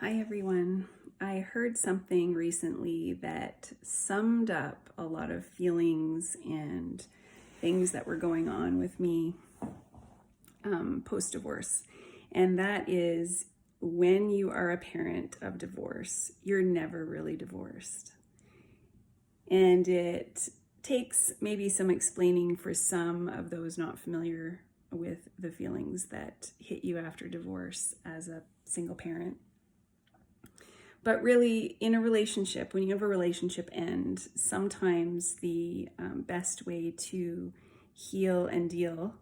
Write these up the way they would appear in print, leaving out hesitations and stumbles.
Hi everyone. I heard something recently that summed up a lot of feelings and things that were going on with me post-divorce. And that is, when you are a parent of divorce, you're never really divorced. And it takes maybe some explaining for some of those not familiar with the feelings that hit you after divorce as a single parent. But really, in a relationship, when you have a relationship end, sometimes the best way to heal and deal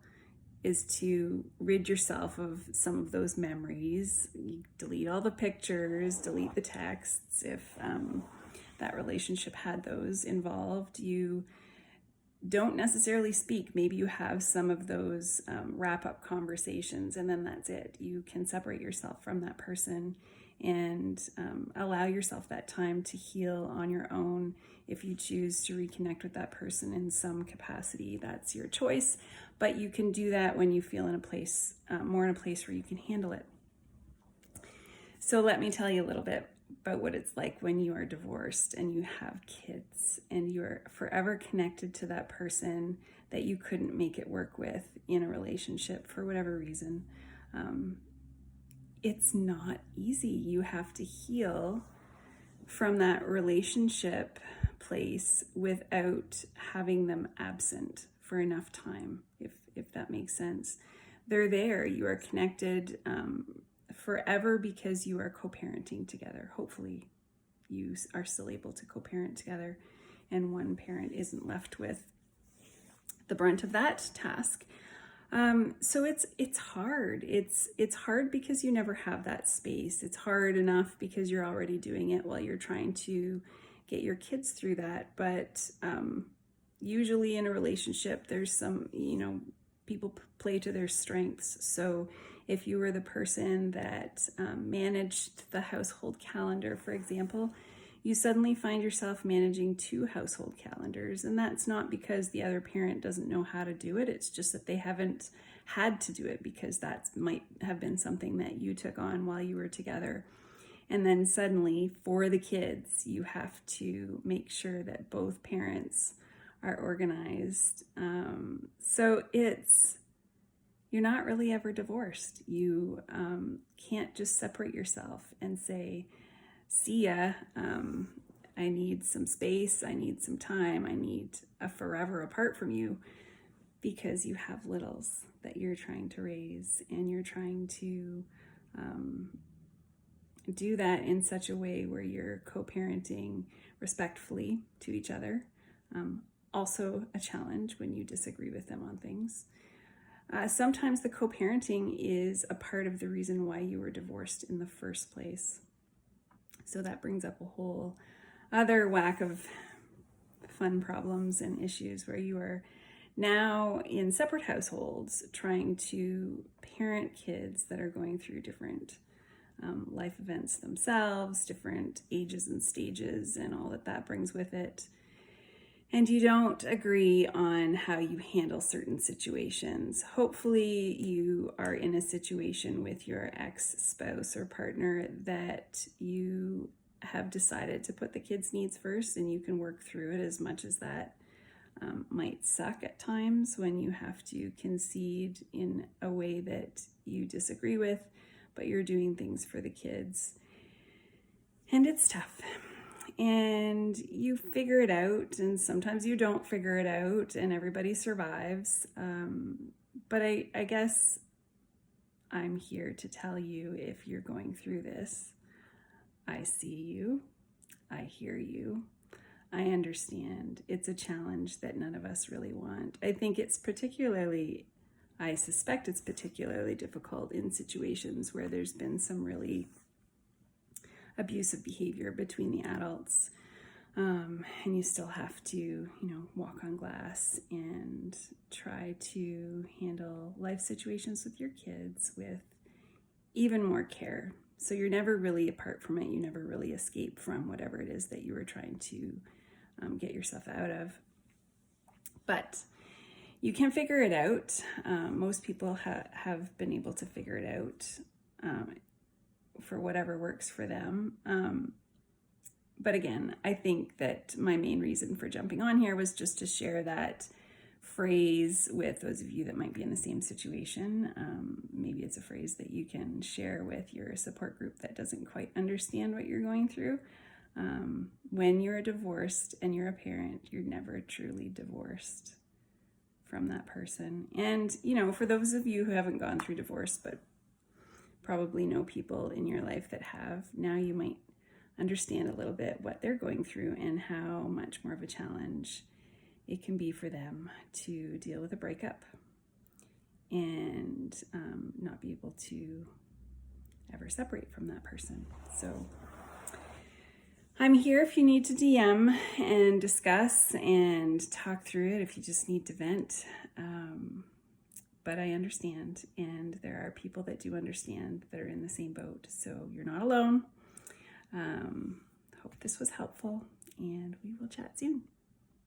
is to rid yourself of some of those memories. You delete all the pictures, delete the texts if that relationship had those involved. You don't necessarily speak. Maybe you have some of those wrap-up conversations, and then that's it. You can separate yourself from that person and allow yourself that time to heal on your own. If you choose to reconnect with that person in some capacity, that's your choice. But you can do that when you feel in a place, more in a place where you can handle it. So let me tell you a little bit about what it's like when you are divorced and you have kids and you're forever connected to that person that you couldn't make it work with in a relationship for whatever reason. It's not easy. You have to heal from that relationship place without having them absent for enough time, if that makes sense. They're there. You are connected forever because you are co-parenting together. Hopefully you are still able to co-parent together and one parent isn't left with the brunt of that task. So it's hard. It's hard because you never have that space. It's hard enough because you're already doing it while you're trying to get your kids through that. But usually in a relationship, there's some, people play to their strengths. So if you were the person that managed the household calendar, for example, you suddenly find yourself managing 2 household calendars. And that's not because the other parent doesn't know how to do it. It's just that they haven't had to do it because that might have been something that you took on while you were together. And then suddenly for the kids, you have to make sure that both parents are organized. So you're not really ever divorced. You can't just separate yourself and say, see ya, I need some space, I need some time, I need a forever apart from you, because you have littles that you're trying to raise and you're trying to do that in such a way where you're co-parenting respectfully to each other. Also a challenge when you disagree with them on things. Sometimes the co-parenting is a part of the reason why you were divorced in the first place. So that brings up a whole other whack of fun problems and issues where you are now in separate households trying to parent kids that are going through different life events themselves, different ages and stages, and all that brings with it. And you don't agree on how you handle certain situations. Hopefully you are in a situation with your ex-spouse or partner that you have decided to put the kids' needs first, and you can work through it, as much as that might suck at times when you have to concede in a way that you disagree with, but you're doing things for the kids. And it's tough. And you figure it out, and sometimes you don't figure it out, and everybody survives. But I guess I'm here to tell you, if you're going through this, I see you, I hear you, I understand. It's a challenge that none of us really want. I suspect it's particularly difficult in situations where there's been some really abusive behavior between the adults, and you still have to, walk on glass and try to handle life situations with your kids with even more care. So you're never really apart from it. You never really escape from whatever it is that you were trying to get yourself out of. But you can figure it out. Most people have been able to figure it out. for whatever works for them. But again, I think that my main reason for jumping on here was just to share that phrase with those of you that might be in the same situation. Maybe it's a phrase that you can share with your support group that doesn't quite understand what you're going through. When you're divorced and you're a parent, you're never truly divorced from that person. And, you know, for those of you who haven't gone through divorce, but probably know people in your life that have, now you might understand a little bit what they're going through and how much more of a challenge it can be for them to deal with a breakup and not be able to ever separate from that person. So I'm here if you need to DM and discuss and talk through it, if you just need to vent. But I understand, and there are people that do understand that are in the same boat, so you're not alone. Hope this was helpful, and we will chat soon.